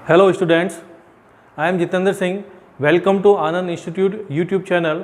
Hello students, I am Jitendra Singh. Welcome to Anand institute YouTube channel.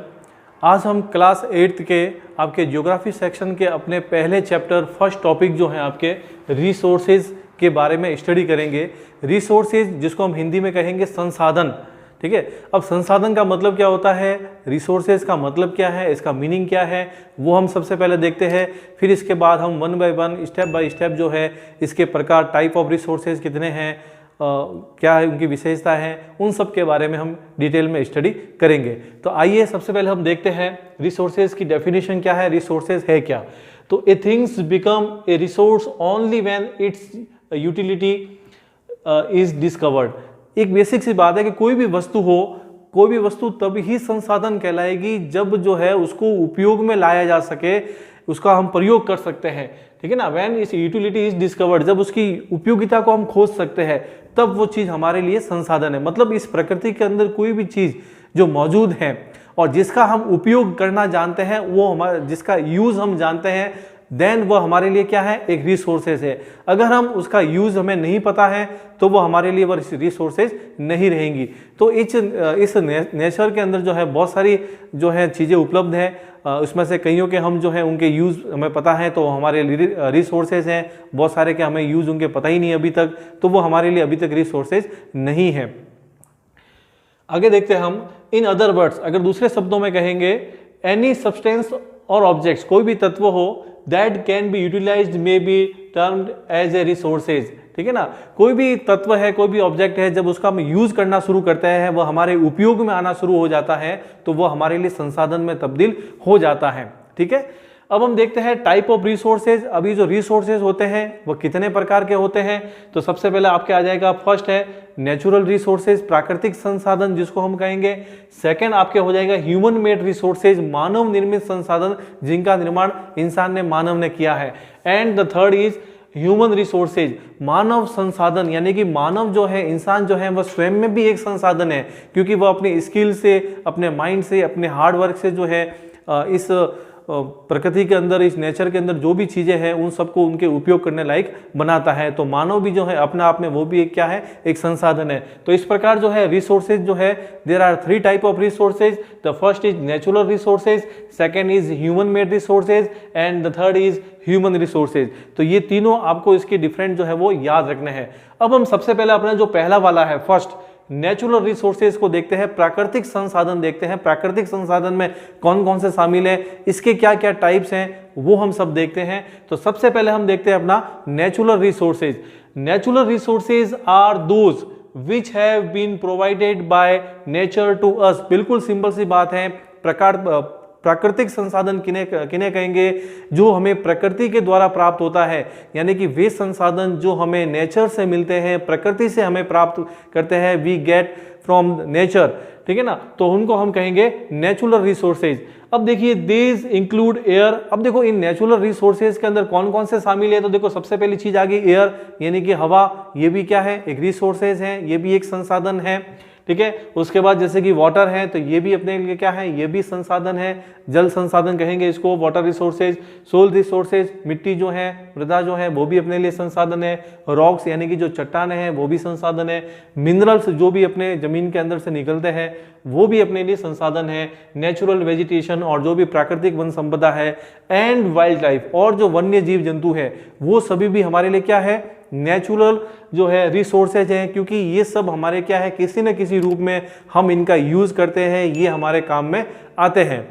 आज हम class 8th के आपके ज्योग्राफी सेक्शन के अपने पहले चैप्टर फर्स्ट टॉपिक जो है आपके रिसोर्सेज के बारे में स्टडी करेंगे। रिसोर्सेज जिसको हम हिंदी में कहेंगे संसाधन, ठीक है। अब संसाधन का मतलब क्या होता है, रिसोर्सेज का मतलब क्या है, इसका मीनिंग क्या है, वो हम सबसे पहले देखते हैं। फिर इसके बाद हम one by one step by step जो है इसके प्रकार, टाइप ऑफ रिसोर्सेज कितने हैं, क्या है उनकी विशेषता है, उन सब के बारे में हम डिटेल में स्टडी करेंगे। तो आइए सबसे पहले हम देखते हैं रिसोर्सेज की डेफिनेशन क्या है, रिसोर्सेज है क्या। तो a things become a resource only when it's utility is discovered. एक बेसिक सी बात है कि कोई भी वस्तु तब ही संसाधन कहलाएगी जब जो है उसको उपयोग में लाया जा सके, उसका हम प्रयोग कर सकते हैं, ठीक है ना। व्हेन इस यूटिलिटी इज डिस्कवर्ड, जब उसकी उपयोगिता को हम खोज सकते हैं तब वो चीज हमारे लिए संसाधन है। मतलब इस प्रकृति के अंदर कोई भी चीज जो मौजूद है और जिसका हम उपयोग करना जानते हैं, वो हमारा जिसका यूज हम जानते हैं, देन वो हमारे लिए क्या है, एक रिसोर्सेज है। अगर हम उसका यूज हमें नहीं पता है तो वो हमारे लिए वो रिसोर्सेज नहीं रहेंगी। तो इस नेचर के अंदर जो है बहुत सारी जो है चीज़ें उपलब्ध हैं। उसमें से कईयों के हम जो है उनके यूज़ हमें पता है तो हमारे रिसोर्सेज हैं। बहुत सारे के हमें यूज़ उनके पता ही नहीं अभी तक, तो वो हमारे लिए अभी तक रिसोर्सेज नहीं है। आगे देखते हैं हम। इन अदर वर्ड्स, अगर दूसरे शब्दों में कहेंगे, एनी सब्सटेंस और ऑब्जेक्ट्स, कोई भी तत्व हो that can be utilized may be termed as a resources, ठीक है ना। कोई भी तत्व है, कोई भी ऑब्जेक्ट है, जब उसका हम यूज करना शुरू करते हैं, वह हमारे उपयोग में आना शुरू हो जाता है, तो वह हमारे लिए संसाधन में तब्दील हो जाता है, ठीक है। अब हम देखते हैं टाइप ऑफ रिसोर्सेज। अभी जो रिसोर्सेज होते हैं वह कितने प्रकार के होते हैं, तो सबसे पहले आपके आ जाएगा, फर्स्ट है नेचुरल रिसोर्सेज, प्राकृतिक संसाधन जिसको हम कहेंगे। सेकंड आपके हो जाएगा ह्यूमन मेड रिसोर्सेज, मानव निर्मित संसाधन जिनका निर्माण मानव ने किया है। And the third is human resources, मानव संसाधन, यानी कि मानव जो है, इंसान जो है, वह स्वयं में भी एक संसाधन है, क्योंकि वह अपनी स्किल से, अपने माइंड से, अपने हार्ड वर्क से जो है इस प्रकृति के अंदर, इस नेचर के अंदर जो भी चीजें हैं उन सबको उनके उपयोग करने लायक बनाता है। तो मानव भी जो है अपने आप में वो भी एक क्या है, एक संसाधन है। तो इस प्रकार जो है रिसोर्सेज जो है, there are 3 type of resources. The first is natural resources, second is human made resources and the third is human resources. तो ये तीनों आपको इसके डिफरेंट जो है वो याद रखने हैं। अब हम सबसे पहले अपना जो पहला वाला है, फर्स्ट नेचुरल रिसोर्सेज को देखते हैं, प्राकृतिक संसाधन देखते हैं। प्राकृतिक संसाधन में कौन कौन से शामिल है, इसके क्या क्या टाइप्स हैं, वो हम सब देखते हैं। तो सबसे पहले हम देखते हैं अपना natural resources. Natural resources are those which have been provided by nature to us. बिल्कुल सिंपल सी बात है। प्राकृतिक संसाधन किन्हें कहेंगे, जो हमें प्रकृति के द्वारा प्राप्त होता है, यानी कि वे संसाधन जो हमें नेचर से मिलते हैं, प्रकृति से हमें प्राप्त करते हैं, वी गेट फ्रॉम नेचर, ठीक है ना। तो उनको हम कहेंगे नेचुरल रिसोर्सेज। अब देखिए, दीज इंक्लूड एयर। अब देखो इन नेचुरल रिसोर्सेज के अंदर कौन कौन से शामिल है, तो देखो सबसे पहली चीज आ गई एयर, यानी कि हवा। ये भी क्या है, एक रिसोर्सेज है, ये भी एक संसाधन है, ठीक है। उसके बाद जैसे कि वाटर है, तो ये भी अपने लिए क्या है, ये भी संसाधन है, जल संसाधन कहेंगे इसको, वाटर रिसोर्सेज। सोल रिसोर्सेज, मिट्टी जो है, मृदा जो है, वो भी अपने लिए संसाधन है। रॉक्स यानी कि जो चट्टाने हैं, वो भी संसाधन है। मिनरल्स जो भी अपने जमीन के अंदर से निकलते हैं, वो भी अपने लिए संसाधन है। नेचुरल वेजिटेशन और जो भी प्राकृतिक वन संपदा है, एंड वाइल्ड लाइफ, और जो वन्य जीव जंतु है, वो सभी भी हमारे लिए क्या है, नेचुरल जो है रिसोर्सेज हैं, क्योंकि ये सब हमारे क्या है, किसी न किसी रूप में हम इनका यूज करते हैं, ये हमारे काम में आते हैं।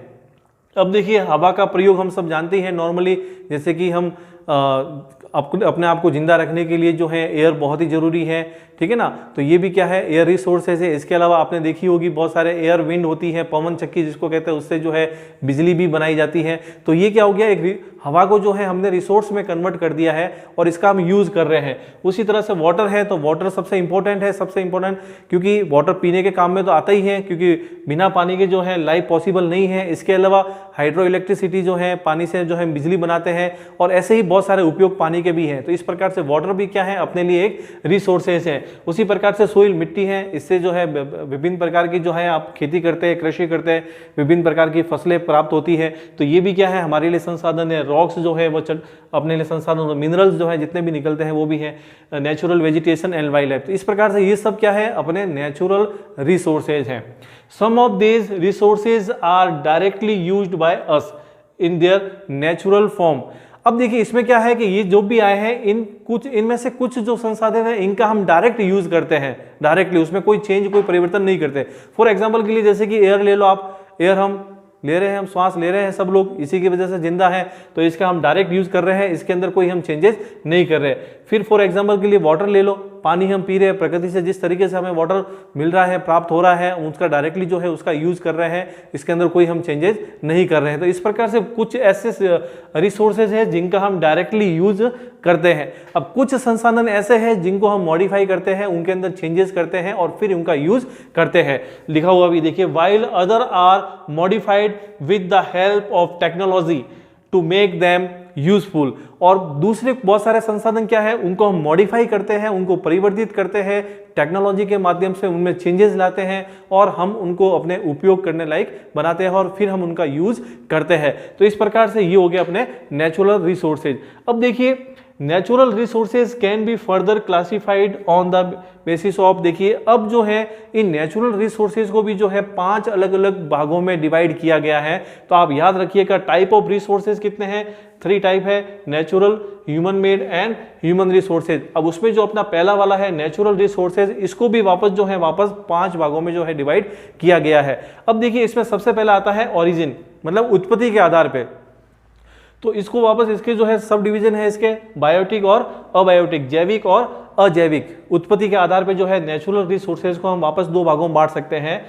अब देखिए, हवा का प्रयोग हम सब जानते हैं नॉर्मली, जैसे कि हम अपने आप को जिंदा रखने के लिए जो है एयर बहुत ही जरूरी है, ठीक है ना। तो ये भी क्या है, एयर रिसोर्सेज है। इसके अलावा आपने देखी होगी बहुत सारे एयर विंड होती है, पवन चक्की जिसको कहते हैं, उससे जो है बिजली भी बनाई जाती है। तो ये क्या हो गया, एक हवा को जो है हमने रिसोर्स में कन्वर्ट कर दिया है और इसका हम यूज कर रहे हैं। उसी तरह से वाटर है, तो वाटर सबसे इंपॉर्टेंट है, सबसे इंपॉर्टेंट, क्योंकि वाटर पीने के काम में तो आता ही है, क्योंकि बिना पानी के जो है लाइफ पॉसिबल नहीं है। इसके अलावा हाइड्रो इलेक्ट्रिसिटी जो है, पानी से जो है बिजली बनाते हैं, और ऐसे ही बहुत सारे उपयोग पानी के भी हैं। तो इस प्रकार से वाटर भी क्या है, अपने लिए एक रिसोर्सेज है। उसी प्रकार से सोइल, मिट्टी है, इससे जो है विभिन्न प्रकार की जो है आप खेती करते हैं, कृषि करते हैं, विभिन्न प्रकार की फसलें प्राप्त होती है। तो ये भी क्या है, हमारे लिए संसाधन है। रॉक्स जो है वो अपने लिए संसाधन, मिनरल्स जो है जितने भी निकलते हैं वो भी है, natural vegetation and wild life. तो इस प्रकार से ये सब क्या है, अपने नेचुरल रिसोर्सेज हैं। Some of these resources are directly used by us in their natural form. अब देखिए इसमें क्या है कि ये जो भी आए हैं इनमें से कुछ जो संसाधन है इनका हम डायरेक्ट यूज करते हैं, डायरेक्टली, उसमें कोई चेंज कोई परिवर्तन नहीं करते। फॉर एग्जांपल के लिए जैसे कि एयर ले लो आप, एयर हम ले रहे हैं, हम श्वास ले रहे हैं सब लोग, इसी की वजह से जिंदा है, तो इसका हम डायरेक्ट यूज कर रहे हैं, इसके अंदर कोई हम चेंजेस नहीं कर रहे। फिर फॉर एग्जांपल के लिए वाटर ले लो, पानी हम पी रहे हैं, प्रकृति से जिस तरीके से हमें वाटर मिल रहा है, प्राप्त हो रहा है, उसका डायरेक्टली जो है उसका यूज कर रहे हैं, इसके अंदर कोई हम चेंजेस नहीं कर रहे हैं। तो इस प्रकार से कुछ ऐसे रिसोर्सेज है जिनका हम डायरेक्टली यूज करते हैं। अब कुछ संसाधन ऐसे हैं जिनको हम मॉडिफाई करते हैं, उनके अंदर चेंजेस करते हैं और फिर उनका यूज करते हैं। लिखा हुआ भी देखिए, while other are modified with the help of technology to make them useful. और दूसरे बहुत सारे संसाधन क्या है, उनको हम मॉडिफाई करते हैं, उनको परिवर्तित करते हैं, टेक्नोलॉजी के माध्यम से उनमें चेंजेस लाते हैं और हम उनको अपने उपयोग करने लायक बनाते हैं और फिर हम उनका यूज करते हैं। तो इस प्रकार से ये हो गया अपने नेचुरल रिसोर्सेज। अब देखिए natural resources can be further classified on the basis of, देखिए अब जो है इन नेचुरल रिसोर्सेज को भी जो है 5 अलग अलग भागों में डिवाइड किया गया है। तो आप याद रखिएगा टाइप ऑफ रिसोर्सेज कितने हैं, 3 टाइप है, natural, human made and human resources. अब उसमें जो अपना पहला वाला है नेचुरल रिसोर्सेज, इसको भी वापस जो है वापस 5 भागों में जो है डिवाइड किया गया है। अब देखिए इसमें सबसे पहला आता है ओरिजिन, मतलब उत्पत्ति के आधार पे। तो इसको वापस इसके जो है सब डिवीजन है इसके, बायोटिक और अबायोटिक, जैविक और अजैविक। उत्पत्ति के आधार पे जो है नेचुरल रिसोर्सेज को हम वापस 2 भागों में बांट सकते हैं,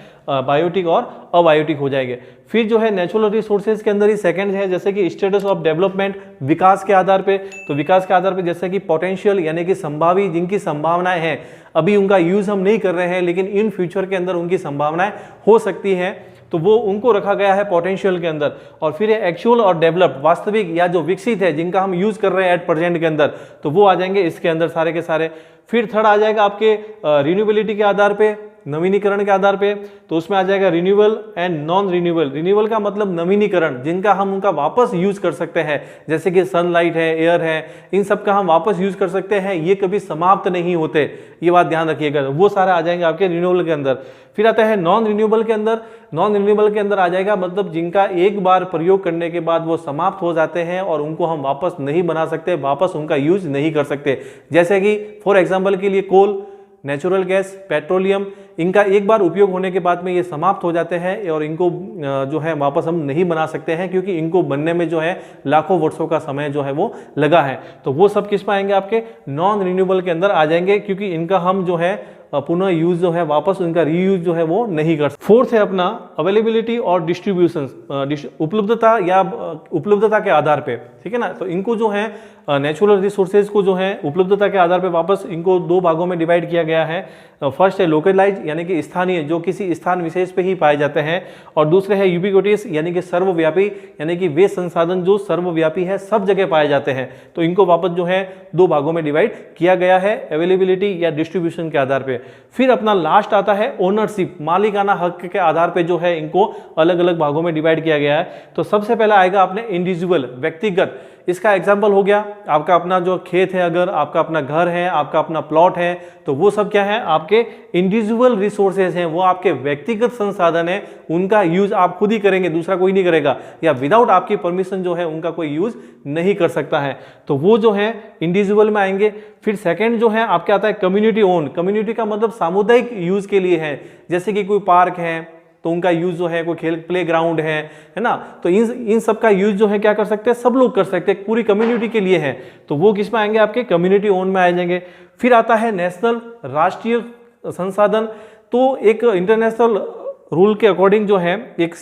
बायोटिक और अबायोटिक हो जाएंगे। फिर जो है नेचुरल रिसोर्सेज के अंदर ही सेकंड है जैसे कि स्टेटस ऑफ डेवलपमेंट, विकास के आधार पे। तो विकास के आधार पे जैसे कि पोटेंशियल यानी कि संभावी, जिनकी संभावनाएं हैं, अभी उनका यूज हम नहीं कर रहे हैं लेकिन इन फ्यूचर के अंदर उनकी संभावनाएं हो सकती हैं, तो वो उनको रखा गया है पोटेंशियल के अंदर। और फिर एक्चुअल और डेवलप्ड, वास्तविक या जो विकसित है, जिनका हम यूज कर रहे हैं एट प्रेजेंट के अंदर, तो वो आ जाएंगे इसके अंदर सारे के सारे। फिर थर्ड आ जाएगा आपके रिन्यूएबिलिटी के आधार पे, नवीनीकरण के आधार पे। तो उसमें आ जाएगा renewable and non renewable. Renewable का मतलब नवीनीकरण, जिनका हम उनका वापस यूज कर सकते हैं, जैसे कि सनलाइट है, एयर है, इन सब का हम वापस यूज कर सकते हैं, ये कभी समाप्त नहीं होते, ये बात ध्यान रखिएगा। वो सारे आ जाएंगे आपके रिन्यूएबल के अंदर। फिर आता है नॉन रिन्यूएबल के अंदर। नॉन रिन्यूएबल के अंदर आ जाएगा मतलब जिनका एक बार प्रयोग करने के बाद वो समाप्त हो जाते हैं और उनको हम वापस नहीं बना सकते, वापस उनका यूज नहीं कर सकते। जैसे कि फॉर एग्जाम्पल के लिए कोल, नेचुरल गैस, पेट्रोलियम, इनका एक बार उपयोग होने के बाद में ये समाप्त हो जाते हैं और इनको जो है वापस हम नहीं बना सकते हैं, क्योंकि इनको बनने में जो है लाखों वर्षों का समय जो है वो लगा है। तो वो सब किस में आएंगे, आपके नॉन रिन्यूएबल के अंदर आ जाएंगे, क्योंकि इनका हम जो है पुनः यूज जो है वापस उनका रीयूज जो है वो नहीं कर सकते। फोर्थ है अपना अवेलेबिलिटी और डिस्ट्रीब्यूशन, उपलब्धता या उपलब्धता के आधार पे, ठीक है ना। तो इनको जो है नेचुरल रिसोर्सेज को जो है उपलब्धता के आधार पे वापस इनको 2 भागों में डिवाइड किया गया है। फर्स्ट है लोकलाइज यानी कि स्थानीय, जो किसी स्थान विशेष पे ही पाए जाते हैं, और दूसरे है यूबिक्विटियस यानी कि सर्वव्यापी, यानी कि वे संसाधन जो सर्वव्यापी है, सब जगह पाए जाते हैं। तो इनको वापस जो है 2 भागों में डिवाइड किया गया है, अवेलेबिलिटी या डिस्ट्रीब्यूशन के आधार पे। फिर अपना लास्ट आता है ओनरशिप, मालिकाना हक के आधार पे जो है इनको अलग अलग भागों में डिवाइड किया गया है। तो सबसे पहला आएगा अपने इंडिविजुअल, व्यक्तिगत। इसका एग्जाम्पल हो गया आपका अपना जो खेत है, अगर आपका अपना घर है, आपका अपना प्लॉट है, तो वो सब क्या है, आपके इंडिविजुअल रिसोर्सेज हैं, वो आपके व्यक्तिगत संसाधन है, उनका यूज आप खुद ही करेंगे, दूसरा कोई नहीं करेगा, या विदाउट आपकी परमिशन जो है उनका कोई यूज नहीं कर सकता है। तो वो जो है इंडिविजुअल में आएंगे। फिर सेकंड जो है आपके आता है कम्युनिटी ओन। कम्युनिटी का मतलब सामुदायिक यूज के लिए है, जैसे कि कोई पार्क है तो उनका यूज जो है, कोई खेल प्ले ग्राउंड है ना, तो इन सब का यूज जो है क्या कर सकते हैं, सब लोग कर सकते हैं, पूरी कम्युनिटी के लिए है। तो वो किस में आएंगे, आपके कम्युनिटी ओन में आ जाएंगे। फिर आता है नेशनल, राष्ट्रीय संसाधन। तो एक इंटरनेशनल रूल के अकॉर्डिंग जो है एक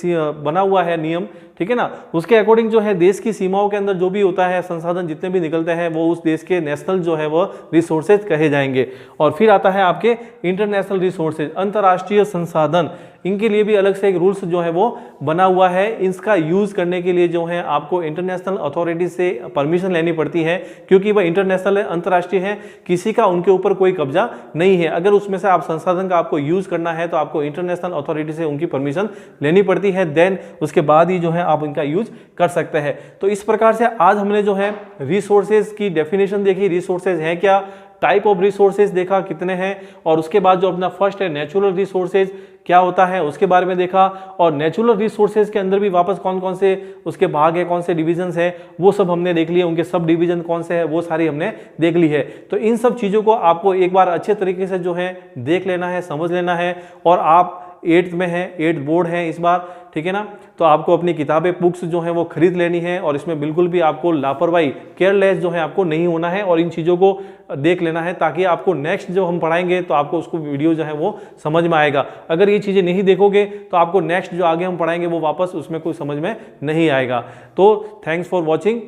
बना हुआ है नियम, ठीक है ना, उसके अकॉर्डिंग जो है देश की सीमाओं के अंदर जो भी होता है संसाधन जितने भी निकलते हैं वो उस देश के नेशनल जो है वो रिसोर्सेज कहे जाएंगे। और फिर आता है आपके इंटरनेशनल रिसोर्सेज, अंतर्राष्ट्रीय संसाधन। इनके लिए भी अलग से एक रूल्स जो है वो बना हुआ है। इसका यूज करने के लिए जो है आपको इंटरनेशनल अथॉरिटी से परमिशन लेनी पड़ती है, क्योंकि वह इंटरनेशनल है, अंतर्राष्ट्रीय है, किसी का उनके ऊपर कोई कब्जा नहीं है। अगर उसमें से आप संसाधन का आपको यूज करना है तो आपको इंटरनेशनल अथॉरिटी से उनकी परमिशन लेनी पड़ती है, देन उसके बाद ही जो है आप इनका यूज कर सकते हैं। तो इस प्रकार से आज हमने जो है रिसोर्सेज की डेफिनेशन देखी, रिसोर्सेज हैं क्या, टाइप ऑफ रिसोर्सेज देखा कितने हैं, और उसके बाद जो अपना फर्स्ट है नेचुरल रिसोर्सेज क्या होता है उसके बारे में देखा, और नेचुरल रिसोर्सेज के अंदर भी वापस कौन कौन से उसके भाग है, कौन से डिविजन्स है वो सब हमने देख लिए, उनके सब डिवीजन कौन से है वो सारी हमने देख ली है। तो इन सब चीज़ों को आपको एक बार अच्छे तरीके से जो है देख लेना है, समझ लेना है, और आप 8th में हैं, 8th बोर्ड है इस बार, ठीक है ना। तो आपको अपनी किताबें बुक्स जो हैं वो खरीद लेनी है, और इसमें बिल्कुल भी आपको लापरवाही केयरलेस जो है आपको नहीं होना है, और इन चीज़ों को देख लेना है ताकि आपको नेक्स्ट जो हम पढ़ाएंगे तो आपको उसको वीडियो जो है वो समझ में आएगा। अगर ये चीज़ें नहीं देखोगे तो आपको नेक्स्ट जो आगे हम पढ़ाएंगे वो वापस उसमें कोई समझ में नहीं आएगा। तो थैंक्स फॉर वॉचिंग।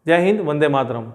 जय हिंद, वंदे मातरम।